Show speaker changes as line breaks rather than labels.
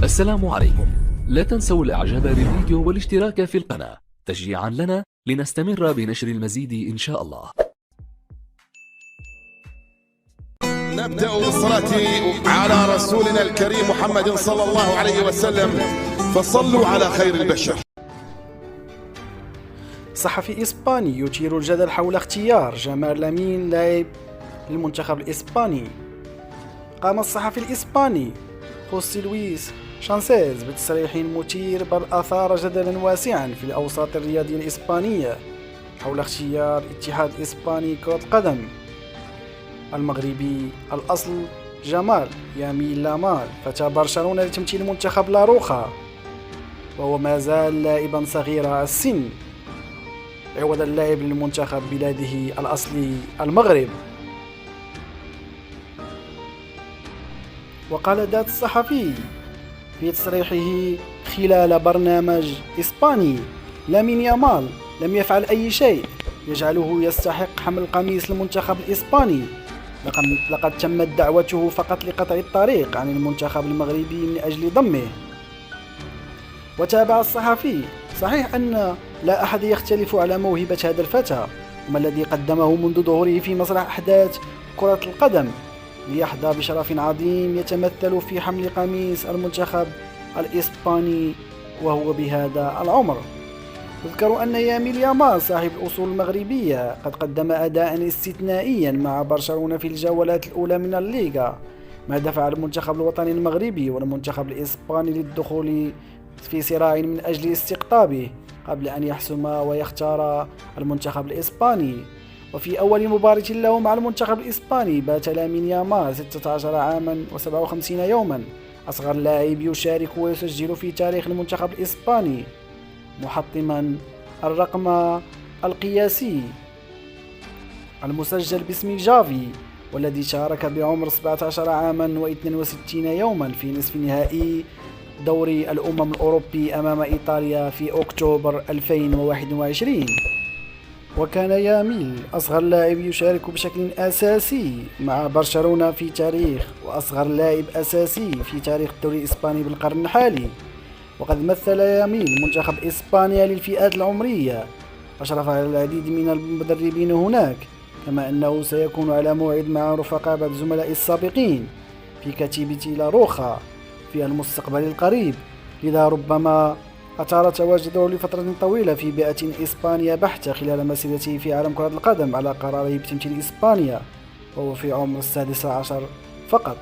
السلام عليكم. لا تنسوا الاعجاب بالفيديو والاشتراك في القناة تشجيعا لنا لنستمر بنشر المزيد ان شاء الله.
نبدأ بالصلاة على رسولنا الكريم محمد صلى الله عليه وسلم، فصلوا على خير البشر.
صحفي إسباني يثير الجدل حول اختيار جمال لامين لاعب للمنتخب الإسباني. قام الصحفي الإسباني خوسي لويس شانسيز بتصريح مثير بل أثار جدلا واسعا في الأوساط الرياضية الإسبانية حول اختيار الاتحاد الإسباني كرة القدم المغربي الأصل جمال يميل لامال فتى برشلونة لتمثيل منتخب لاروخا، وهو ما زال لاعبا صغير السن عوض اللاعب للمنتخب بلاده الأصلي المغرب. وقال ذات الصحفي في تصريحه خلال برنامج إسباني: لامين يامال لم يفعل أي شيء يجعله يستحق حمل قميص المنتخب الإسباني، لقد تمت دعوته فقط لقطع الطريق عن المنتخب المغربي من أجل ضمه. وتابع الصحفي: صحيح أن لا أحد يختلف على موهبة هذا الفتى وما الذي قدمه منذ ظهوره في مسرح أحداث كرة القدم ليحظى بشرف عظيم يتمثل في حمل قميص المنتخب الإسباني وهو بهذا العمر. يذكر أن يميل يامال صاحب الأصول المغربية قد قدم أداء استثنائيا مع برشلونة في الجولات الأولى من الليغا، ما دفع المنتخب الوطني المغربي والمنتخب الإسباني للدخول في صراع من أجل استقطابه قبل أن يحسم ويختار المنتخب الإسباني. وفي أول مباراة له مع المنتخب الإسباني بات لامين يامال 16 عاما و57 يوما أصغر لاعب يشارك ويسجل في تاريخ المنتخب الإسباني، محطما الرقم القياسي المسجل باسم جافي، والذي شارك بعمر 17 عاما و62 يوما في نصف نهائي دوري الأمم الأوروبي أمام إيطاليا في أكتوبر 2021. وكان ياميل أصغر لاعب يشارك بشكل أساسي مع برشلونة في تاريخ وأصغر لاعب أساسي في تاريخ الدوري الإسباني بالقرن الحالي. وقد مثل ياميل منتخب إسبانيا للفئات العمرية وأشرف على العديد من المدربين هناك، كما أنه سيكون على موعد مع رفقاء بعض زملائه السابقين في كتيبة لاروخا في المستقبل القريب، لذا ربما أثار تواجده لفترة طويلة في بيئة إسبانيا بحتة خلال مسيرته في عالم كرة القدم على قراره بتمثيل إسبانيا وهو في عمر 16 فقط.